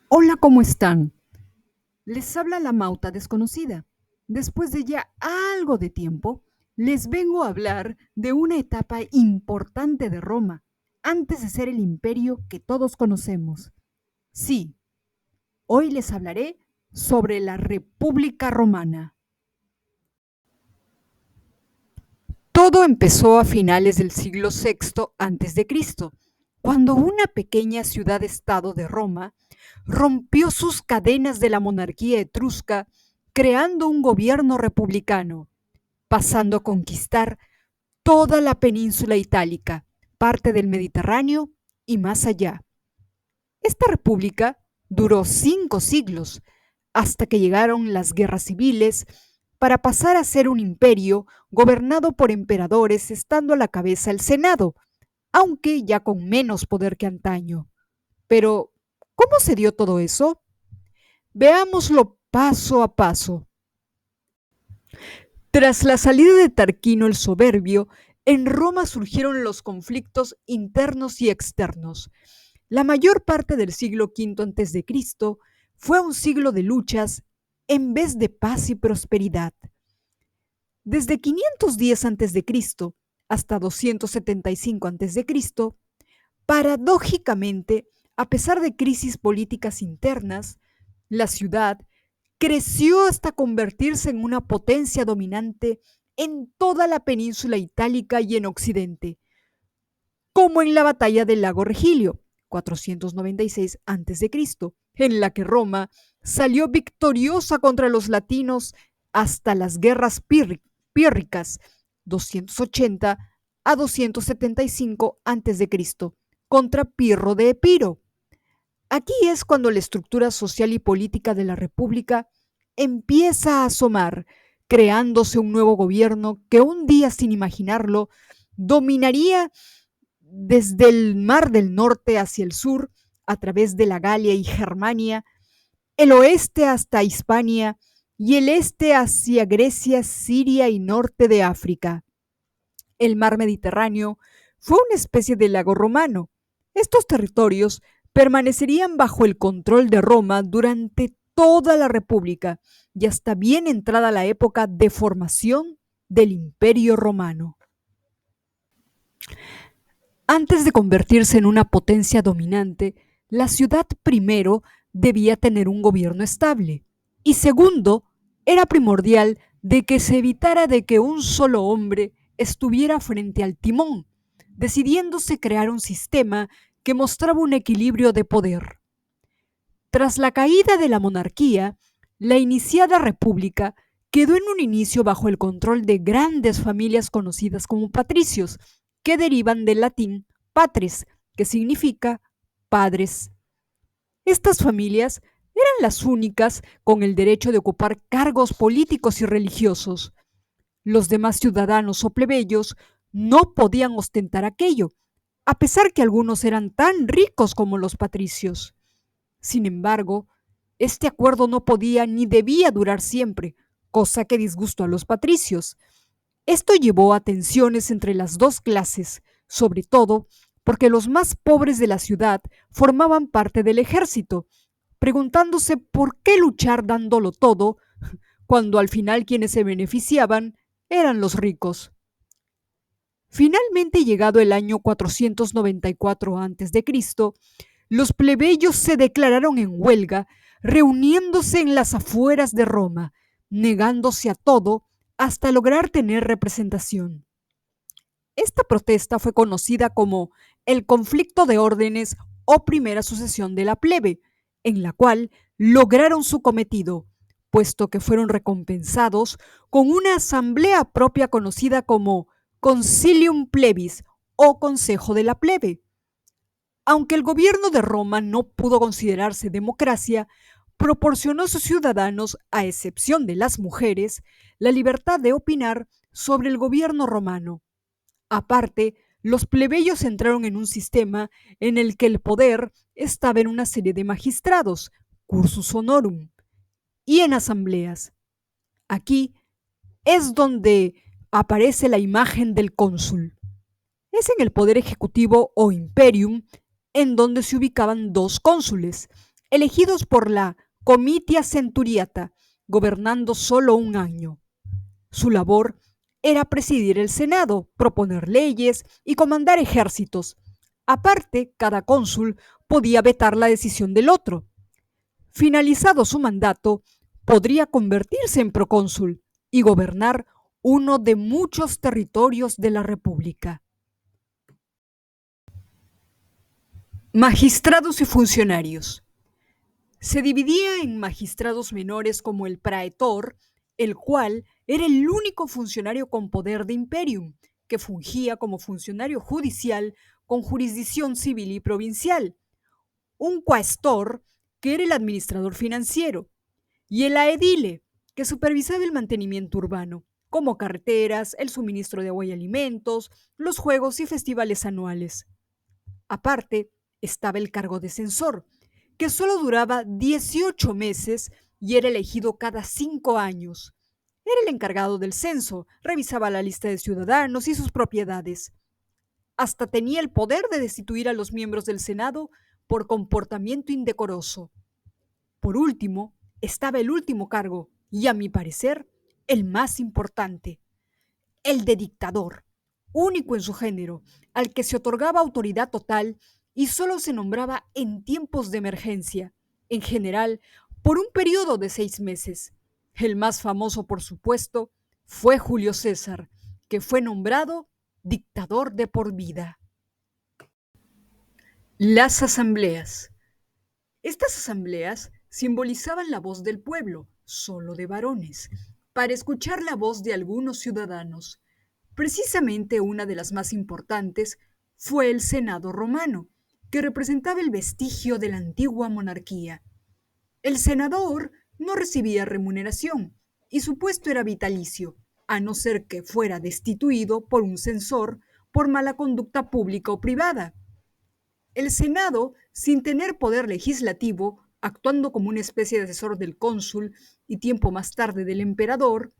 Hola, ¿cómo están? Les habla la Mauta desconocida. Después de ya algo de tiempo, les vengo a hablar de una etapa importante de Roma, antes de ser el imperio que todos conocemos. Sí, hoy les hablaré sobre la República Romana. Todo empezó a finales del siglo VI a.C., cuando una pequeña ciudad-estado de Roma rompió sus cadenas de la monarquía etrusca, creando un gobierno republicano, pasando a conquistar toda la península itálica, parte del Mediterráneo y más allá. Esta república duró 5 siglos, hasta que llegaron las guerras civiles, para pasar a ser un imperio gobernado por emperadores, estando a la cabeza el Senado, aunque ya con menos poder que antaño. Pero, ¿cómo se dio todo eso? Veámoslo paso a paso. Tras la salida de Tarquino el Soberbio, en Roma surgieron los conflictos internos y externos. La mayor parte del siglo V a.C. fue un siglo de luchas en vez de paz y prosperidad. Desde 510 a.C. hasta 275 a.C., paradójicamente, a pesar de crisis políticas internas, la ciudad creció hasta convertirse en una potencia dominante en toda la península itálica y en Occidente, como en la batalla del lago Regilio, 496 a.C., en la que Roma salió victoriosa contra los latinos hasta las guerras pírricas, 280 a 275 a.C., contra Pirro de Epiro. Aquí es cuando la estructura social y política de la República empieza a asomar, creándose un nuevo gobierno que un día, sin imaginarlo, dominaría desde el Mar del Norte hacia el sur, a través de la Galia y Germania, el oeste hasta Hispania y el este hacia Grecia, Siria y norte de África. El mar Mediterráneo fue una especie de lago romano. Estos territorios permanecerían bajo el control de Roma durante toda la República y hasta bien entrada la época de formación del Imperio Romano. Antes de convertirse en una potencia dominante, la ciudad primero debía tener un gobierno estable y segundo, era primordial de que se evitara de que un solo hombre estuviera frente al timón, decidiéndose crear un sistema que mostraba un equilibrio de poder. Tras la caída de la monarquía, la iniciada república quedó en un inicio bajo el control de grandes familias conocidas como patricios, que derivan del latín patres, que significa padres. Estas familias eran las únicas con el derecho de ocupar cargos políticos y religiosos. Los demás ciudadanos o plebeyos no podían ostentar aquello, a pesar que algunos eran tan ricos como los patricios. Sin embargo, este acuerdo no podía ni debía durar siempre, cosa que disgustó a los patricios. Esto llevó a tensiones entre las dos clases, sobre todo porque los más pobres de la ciudad formaban parte del ejército, preguntándose por qué luchar dándolo todo cuando al final quienes se beneficiaban eran los ricos. Finalmente, llegado el año 494 a.C., los plebeyos se declararon en huelga, reuniéndose en las afueras de Roma, negándose a todo hasta lograr tener representación. Esta protesta fue conocida como el conflicto de órdenes o primera sucesión de la plebe, en la cual lograron su cometido, puesto que fueron recompensados con una asamblea propia conocida como Concilium Plebis o Consejo de la Plebe. Aunque el gobierno de Roma no pudo considerarse democracia, proporcionó a sus ciudadanos, a excepción de las mujeres, la libertad de opinar sobre el gobierno romano. Aparte, los plebeyos entraron en un sistema en el que el poder estaba en una serie de magistrados, cursus honorum, y en asambleas. Aquí es donde aparece la imagen del cónsul. Es en el poder ejecutivo o imperium en donde se ubicaban dos cónsules, elegidos por la Comitia Centuriata, gobernando solo un año. Su labor era presidir el Senado, proponer leyes y comandar ejércitos. Aparte, cada cónsul podía vetar la decisión del otro. Finalizado su mandato, podría convertirse en procónsul y gobernar uno de muchos territorios de la República. Magistrados y funcionarios. Se dividía en magistrados menores como el praetor, el cual era el único funcionario con poder de imperium, que fungía como funcionario judicial con jurisdicción civil y provincial, un quaestor, que era el administrador financiero, y el aedile, que supervisaba el mantenimiento urbano, como carreteras, el suministro de agua y alimentos, los juegos y festivales anuales. Aparte, estaba el cargo de censor, que solo duraba 18 meses y era elegido cada 5 años. Era el encargado del censo, revisaba la lista de ciudadanos y sus propiedades. Hasta tenía el poder de destituir a los miembros del Senado por comportamiento indecoroso. Por último, estaba el último cargo, y a mi parecer, el más importante, el de dictador, único en su género, al que se otorgaba autoridad total y solo se nombraba en tiempos de emergencia, en general por un periodo de 6 meses. El más famoso, por supuesto, fue Julio César, que fue nombrado dictador de por vida. Las asambleas. Estas asambleas simbolizaban la voz del pueblo, solo de varones, para escuchar la voz de algunos ciudadanos. Precisamente una de las más importantes fue el Senado romano, que representaba el vestigio de la antigua monarquía. El senador no recibía remuneración y su puesto era vitalicio, a no ser que fuera destituido por un censor por mala conducta pública o privada. El Senado, sin tener poder legislativo, actuando como una especie de asesor del cónsul y tiempo más tarde del emperador,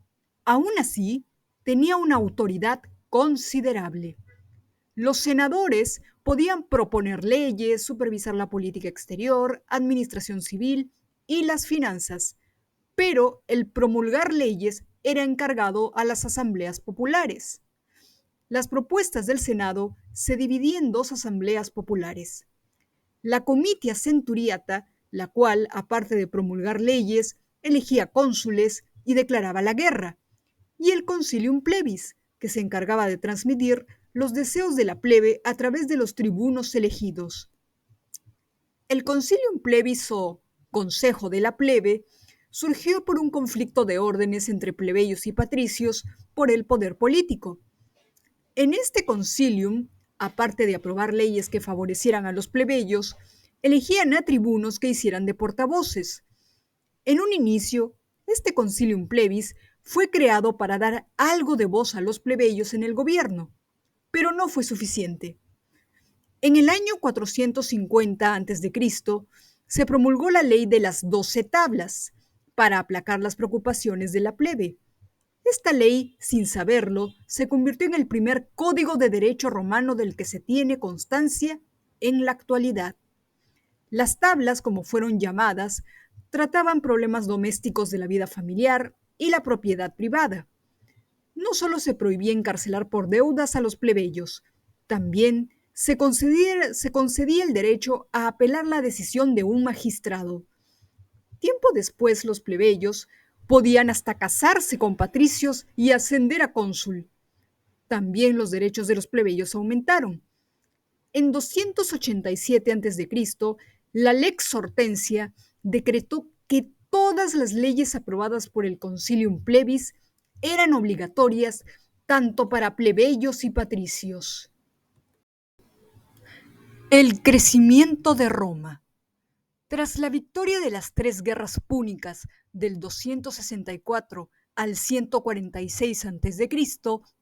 aún así tenía una autoridad considerable. Los senadores podían proponer leyes, supervisar la política exterior, administración civil y las finanzas, pero el promulgar leyes era encargado a las asambleas populares. Las propuestas del Senado se dividían en dos asambleas populares. La Comitia Centuriata, la cual, aparte de promulgar leyes, elegía cónsules y declaraba la guerra, y el Concilium Plebis, que se encargaba de transmitir los deseos de la plebe a través de los tribunos elegidos. El Concilium Plebis o Consejo de la Plebe surgió por un conflicto de órdenes entre plebeyos y patricios por el poder político. En este concilium, aparte de aprobar leyes que favorecieran a los plebeyos, elegían a tribunos que hicieran de portavoces. En un inicio, este concilium plebis fue creado para dar algo de voz a los plebeyos en el gobierno, pero no fue suficiente. En el año 450 a.C. se promulgó la ley de las 12 tablas para aplacar las preocupaciones de la plebe. Esta ley, sin saberlo, se convirtió en el primer código de derecho romano del que se tiene constancia en la actualidad. Las tablas, como fueron llamadas, trataban problemas domésticos de la vida familiar y la propiedad privada. No solo se prohibía encarcelar por deudas a los plebeyos, también se concedía el derecho a apelar la decisión de un magistrado. Tiempo después, los plebeyos podían hasta casarse con patricios y ascender a cónsul. También los derechos de los plebeyos aumentaron. En 287 a.C., la Lex Hortensia decretó que todas las leyes aprobadas por el Concilium Plebis eran obligatorias tanto para plebeyos y patricios. El crecimiento de Roma. Tras la victoria de las 3 guerras púnicas del 264 al 146 a.C.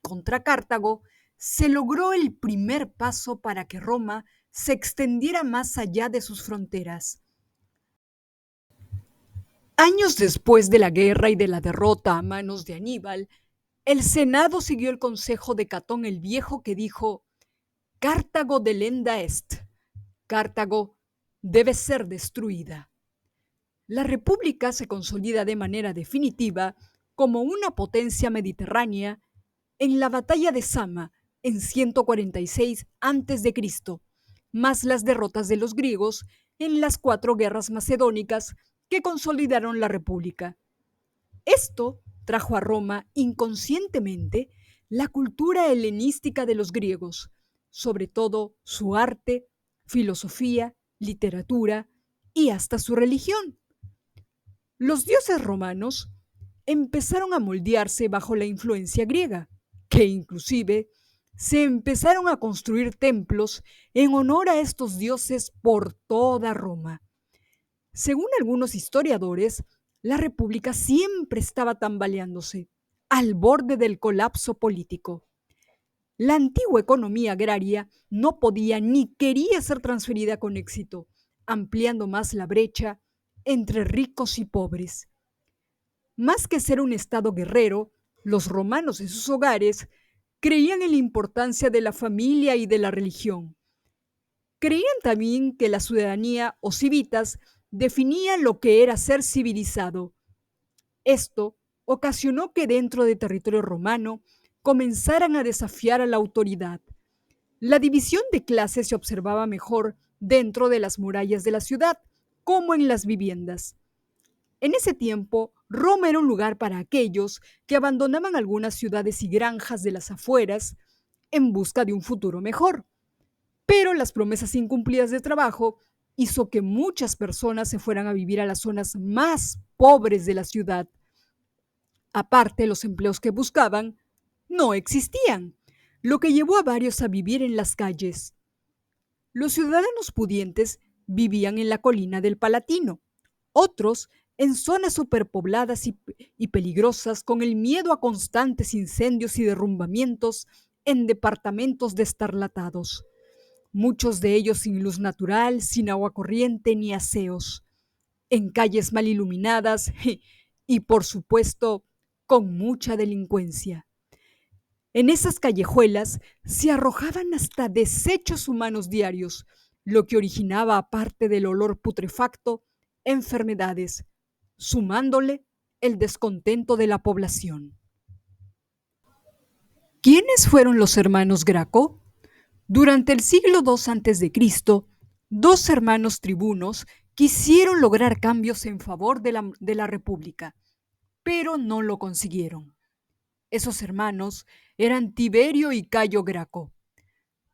contra Cartago, se logró el primer paso para que Roma se extendiera más allá de sus fronteras. Años después de la guerra y de la derrota a manos de Aníbal, el Senado siguió el consejo de Catón el Viejo que dijo: Cartago delenda est, Cartago debe ser destruida. La república se consolida de manera definitiva como una potencia mediterránea en la batalla de Sama en 146 a.C., más las derrotas de los griegos en las 4 guerras macedónicas que consolidaron la república. Esto trajo a Roma inconscientemente la cultura helenística de los griegos, sobre todo su arte, filosofía, literatura y hasta su religión. Los dioses romanos empezaron a moldearse bajo la influencia griega, que inclusive se empezaron a construir templos en honor a estos dioses por toda Roma. Según algunos historiadores, la república siempre estaba tambaleándose, al borde del colapso político. La antigua economía agraria no podía ni quería ser transferida con éxito, ampliando más la brecha entre ricos y pobres. Más que ser un estado guerrero, los romanos en sus hogares creían en la importancia de la familia y de la religión. Creían también que la ciudadanía o civitas definía lo que era ser civilizado. Esto ocasionó que dentro del territorio romano comenzaran a desafiar a la autoridad. La división de clases se observaba mejor dentro de las murallas de la ciudad, como en las viviendas. En ese tiempo, Roma era un lugar para aquellos que abandonaban algunas ciudades y granjas de las afueras en busca de un futuro mejor. Pero las promesas incumplidas de trabajo hizo que muchas personas se fueran a vivir a las zonas más pobres de la ciudad. Aparte, los empleos que buscaban no existían, lo que llevó a varios a vivir en las calles. Los ciudadanos pudientes vivían en la colina del Palatino, otros en zonas superpobladas y peligrosas con el miedo a constantes incendios y derrumbamientos en departamentos destarlatados, muchos de ellos sin luz natural, sin agua corriente ni aseos, en calles mal iluminadas y, por supuesto, con mucha delincuencia. En esas callejuelas se arrojaban hasta desechos humanos diarios, lo que originaba, aparte del olor putrefacto, enfermedades, sumándole el descontento de la población. ¿Quiénes fueron los hermanos Graco? Durante el siglo II a.C., dos hermanos tribunos quisieron lograr cambios en favor de la República, pero no lo consiguieron. Esos hermanos eran Tiberio y Cayo Graco.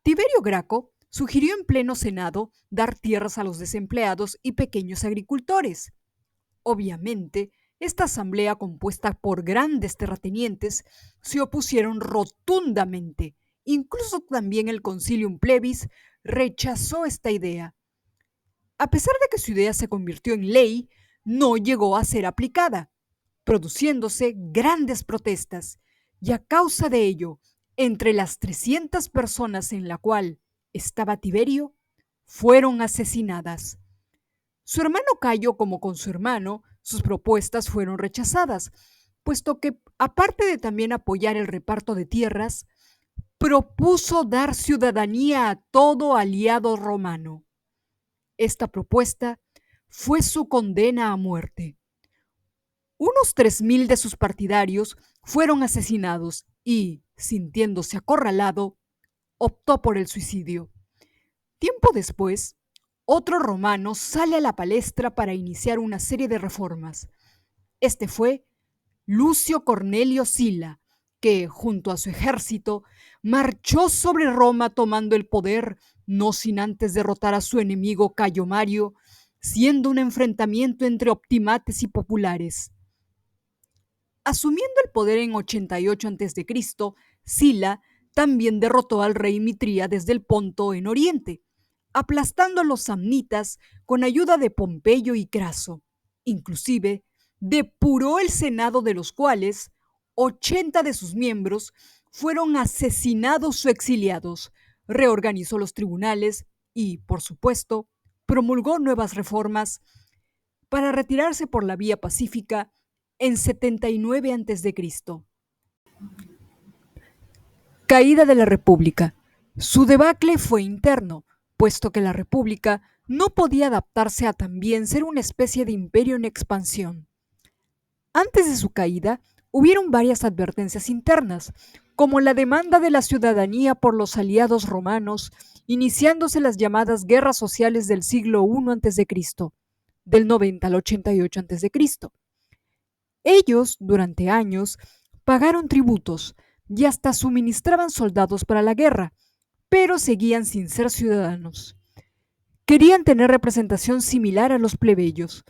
Tiberio Graco sugirió en pleno Senado dar tierras a los desempleados y pequeños agricultores. Obviamente, esta asamblea compuesta por grandes terratenientes se opusieron rotundamente. Incluso también el Concilium Plebis rechazó esta idea. A pesar de que su idea se convirtió en ley, no llegó a ser aplicada, produciéndose grandes protestas, y a causa de ello, entre las 300 personas en la cual estaba Tiberio, fueron asesinadas. Su hermano Cayo, como con su hermano, sus propuestas fueron rechazadas, puesto que, aparte de también apoyar el reparto de tierras, propuso dar ciudadanía a todo aliado romano. Esta propuesta fue su condena a muerte. Unos 3.000 de sus partidarios fueron asesinados y, sintiéndose acorralado, optó por el suicidio. Tiempo después, otro romano sale a la palestra para iniciar una serie de reformas. Este fue Lucio Cornelio Sila, que, junto a su ejército, marchó sobre Roma tomando el poder, no sin antes derrotar a su enemigo Cayo Mario, siendo un enfrentamiento entre optimates y populares. Asumiendo el poder en 88 a.C., Sila también derrotó al rey Mitríades del Ponto en Oriente, aplastando a los samnitas con ayuda de Pompeyo y Craso. Inclusive, depuró el senado, de los cuales 80 de sus miembros fueron asesinados o exiliados, reorganizó los tribunales y, por supuesto, promulgó nuevas reformas para retirarse por la vía pacífica en 79 a.C. Caída de la República. Su debacle fue interno, puesto que la República no podía adaptarse a también ser una especie de imperio en expansión. Antes de su caída, hubieron varias advertencias internas, como la demanda de la ciudadanía por los aliados romanos, iniciándose las llamadas guerras sociales del siglo I a.C., del 90 al 88 a.C. Ellos, durante años, pagaron tributos y hasta suministraban soldados para la guerra, pero seguían sin ser ciudadanos. Querían tener representación similar a los plebeyos.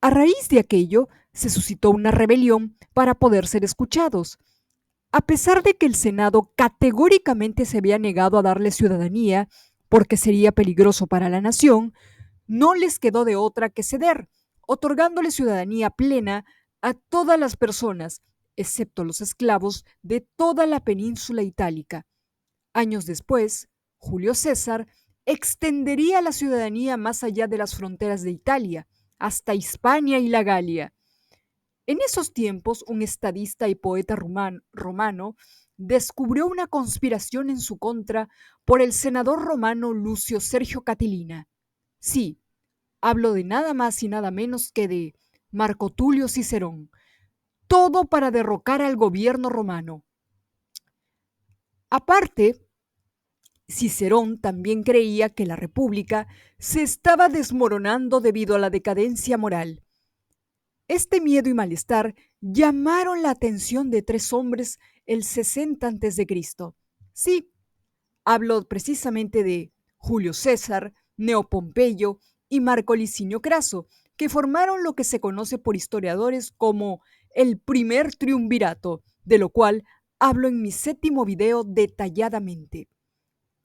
A raíz de aquello, se suscitó una rebelión para poder ser escuchados. A pesar de que el Senado categóricamente se había negado a darle ciudadanía, porque sería peligroso para la nación, no les quedó de otra que ceder, otorgándole ciudadanía plena a todas las personas, excepto los esclavos de toda la península itálica. Años después, Julio César extendería la ciudadanía más allá de las fronteras de Italia, hasta Hispania y la Galia. En esos tiempos, un estadista y poeta romano descubrió una conspiración en su contra por el senador romano Lucio Sergio Catilina. Sí, hablo de nada más y nada menos que de Marco Tulio Cicerón, todo para derrocar al gobierno romano. Aparte, Cicerón también creía que la República se estaba desmoronando debido a la decadencia moral. Este miedo y malestar llamaron la atención de tres hombres el 60 a.C. Sí, hablo precisamente de Julio César, Cneo Pompeyo y Marco Licinio Craso, que formaron lo que se conoce por historiadores como el primer triunvirato, de lo cual hablo en mi 7º video detalladamente.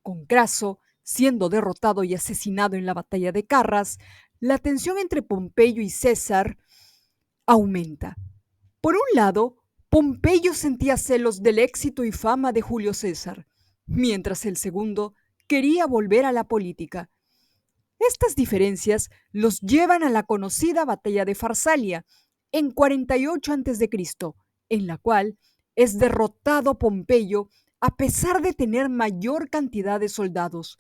Con Craso siendo derrotado y asesinado en la batalla de Carras, la tensión entre Pompeyo y César aumenta. Por un lado, Pompeyo sentía celos del éxito y fama de Julio César, mientras el segundo quería volver a la política. Estas diferencias los llevan a la conocida batalla de Farsalia, en 48 a.C., en la cual es derrotado Pompeyo a pesar de tener mayor cantidad de soldados.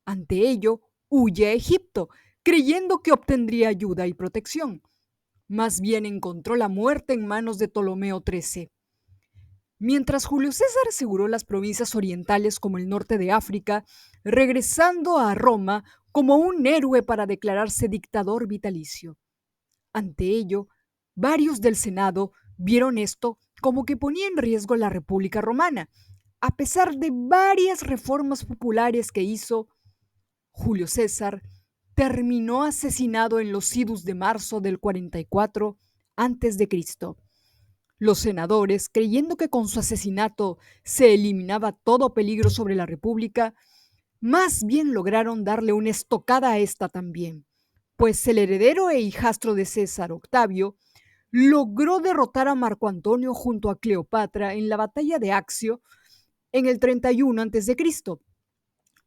Ante ello, huye a Egipto, creyendo que obtendría ayuda y protección. Más bien encontró la muerte en manos de Ptolomeo XIII. Mientras Julio César aseguró las provincias orientales como el norte de África, regresando a Roma como un héroe para declararse dictador vitalicio. Ante ello, varios del Senado vieron esto como que ponía en riesgo la República Romana. A pesar de varias reformas populares que hizo, Julio César terminó asesinado en los idus de marzo del 44 a.C. Los senadores, creyendo que con su asesinato se eliminaba todo peligro sobre la República, más bien lograron darle una estocada a esta también, pues el heredero e hijastro de César, Octavio, logró derrotar a Marco Antonio junto a Cleopatra en la batalla de Accio en el 31 a.C.,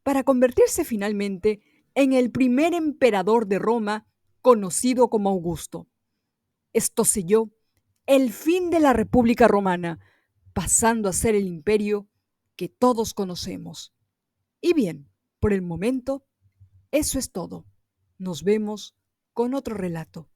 para convertirse finalmente en el primer emperador de Roma, conocido como Augusto. Esto selló el fin de la República Romana, pasando a ser el imperio que todos conocemos. Y bien, por el momento, eso es todo. Nos vemos con otro relato.